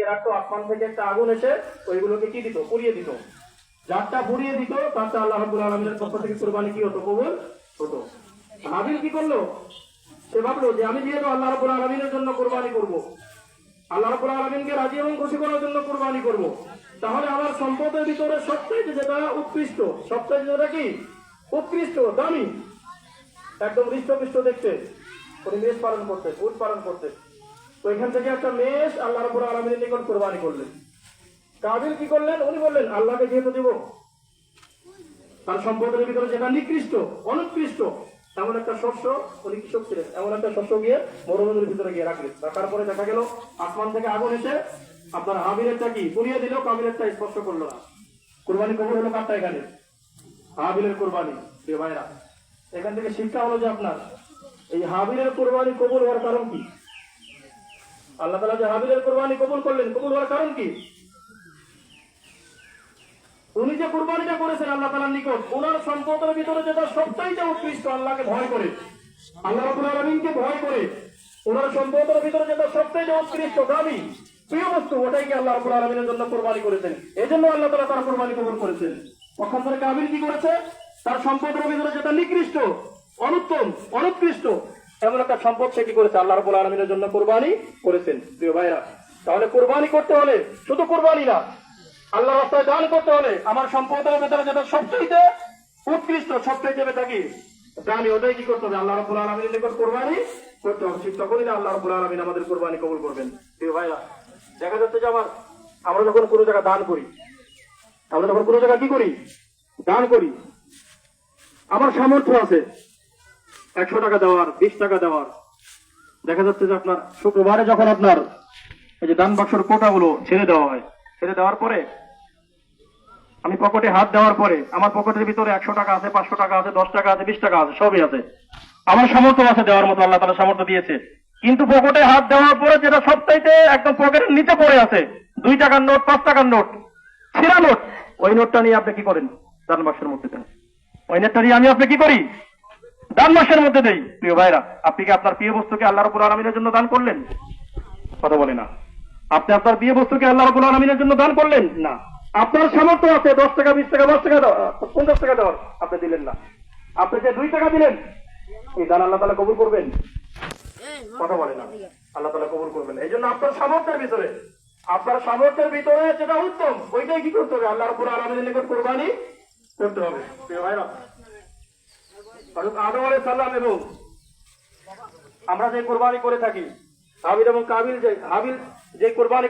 লাগিয়ে রাখতো, আসমান থেকে একটা আগুন এসে ওইগুলোকে কি দিত, পুড়িয়ে দিত। যারটা পুড়িয়ে দিত তারটা আল্লাহ রাব্বুল আলামিনের পক্ষ থেকে কুরবানি কি হতো, কবুল হতো। হাবিল কি করলো, সে ভাবলো যে আমি যেহেতু আল্লাহ রাব্বুল আলামিনের জন্য কুরবানি করব, আল্লাহ রাব্বুল আলামিনকে রাজি এবং খুশি করার জন্য কুরবানি করব, তাহলে আমার সম্পদের ভিতরে সবচেয়ে যেটা উৎকৃষ্ট, সবচেয়ে যেটা কি উৎকৃষ্ট দামি, একদম হৃষ্টপুষ্ট দেখতে, উনি মেষ পালন করতে, উট পালন করতে, তো এখান থেকে একটা মেষ আল্লাহ রাব্বুল আলামিনের নিকট কুরবানি করলেন। কাবিল কি করলেন, উনি বললেন আল্লাহকে যেহেতু দিব, তার সম্পদের ভিতরে যেটা নিকৃষ্ট অনুৎকৃষ্ট এমন একটা শস্য, উনি কৃষক ছিলেন, এমন একটা শস্য গিয়ে মরুভূমির ভিতরে গিয়ে রাখলেন। রাখার পরে দেখা গেল আসমান থেকে আগুন এসে আপনার হাবিলেরটা কি পুড়িয়ে দিল, কাবিলেরটা স্পর্শ করলো না। কুরবানি কবুল হলো কারটা, এখানে হাবিলের কুরবানি। প্রিয় ভাইরা, এখান থেকে শিক্ষা হলো যে আপনার এই হাবিলের কুরবানি কবুল হওয়ার কারণ কি, আল্লাহ তাআলা যে হাবিলের কুরবানি কবুল করলেন, কবুল হওয়ার কারণ কি, উনি যে কুরবানিটা করেছেন আল্লাহ তাআলার নিকট, ওনার সম্পদের ভিতরে যেটা সবচাইতে উৎকৃষ্ট, আল্লাহকে ভয় করে, আল্লাহ রাব্বুল আলামিনকে ভয় করে, ওনার সম্পদের ভিতরে যেটা সবচাইতে উৎকৃষ্ট দামি প্রিয় বস্তু, ওটাই কি আল্লাহ রাব্বুল আলামিনের জন্য কুরবানি করেছেন। এজন্য আল্লাহ তাআলা তার কুরবানি কবুল করেছেন। পক্ষান্তরে কাবিল কি করেছে, তার সম্পদের ভিতরে যেটা নিকৃষ্ট অনুত্তম অনুৎকৃষ্ট এমন একটা সম্পদ সে কি করেছে, আল্লাহ রাব্বুল আলামিনের জন্য কুরবানি করেছেন। প্রিয় ভাইরা, তাহলে কুরবানি করতে হলে শুধু কুরবানি না, আল্লাহ রাস্তায় দান করতে হলে আমার সম্পদের ভেতরে যেটা সবচেয়ে উৎকৃষ্ট, সবচেয়ে বেটা কি দামি, ওটাই কি করতে হবে, আল্লাহ রাব্বুল আলামিনের নিকট কুরবানি করতে হবে। ঠিক তখনই না আল্লাহ রাব্বুল আলামিন আমাদের কুরবানি কবুল করবেন। প্রিয় ভাইরা, দেখা যাচ্ছে যে আমরা যখন কোনো জায়গা দান করি, আমরা যখন কোনো জায়গা কি করি, দান করি, আমার সামর্থ্য আছে 100 টাকা দেওয়ার, 20 টাকা দেওয়ার, দেখা যাচ্ছে যে আপনার শুক্রবারে যখন আপনার এই যে দান বাক্সের কোটাগুলো ছেড়ে দেওয়া হয়, ছেড়ে দেওয়ার পরে আমি পকেটে হাত দেওয়ার পরে আমার পকেটের ভিতরে 100 টাকা আছে, 500 টাকা আছে, 10 টাকা আছে, 20 টাকা আছে, সবই আছে, আমার সামর্থ্য আছে দেওয়ার মতো, আল্লাহ তাআলা সামর্থ্য দিয়েছে। কিন্তু পকেটে হাত দেওয়ার পরে যেটা সবচাইতে একদম পকেটের নিচে পড়ে আছে, 2 টাকার নোট, 5 টাকার নোট, ছেঁড়া নোট, ওই নোটটা নিয়ে আপনি কি করেন, দান বাক্সের মধ্যে দেন। ওই নোটটা নিয়ে আপনি কি করি, দান বাক্সের মধ্যে দেই। প্রিয় ভাইরা, আপনি কি আপনার প্রিয় বস্তুকে আল্লাহ রাব্বুল আলামিনের জন্য দান করলেন? কথা বলে না। আপনি আপনার প্রিয় বস্তুকে আল্লাহ রাব্বুল আলামিনের জন্য দান করলেন না। আপনার সামর্থ্য আছে 10 টাকা, 20 টাকা, 10 টাকা, 50 টাকা দেওয়ার, আপনি দিলেন না। আপনি যে 2 টাকা দিলেন, এই দান আল্লাহ তাআলা কবুল করবেন? কথা বলে না, আল্লাহ তাআলা কবুল করবেন। এই জন্য আপনার সামর্থ্যের ভিতরে, আপনার সামর্থ্যের ভিতরে যেটা উত্তম, ওইটাই কি করতে হবে, আল্লাহ রাব্বুল আলামিনের নিকট কুরবানি করতে হবে। প্রিয় ভাইরা, হযরত আদম আলাইহিস সালাম এবং আমরা যে কুরবানি করে থাকি, হাবিল এবং কাবিল যে কুরবানি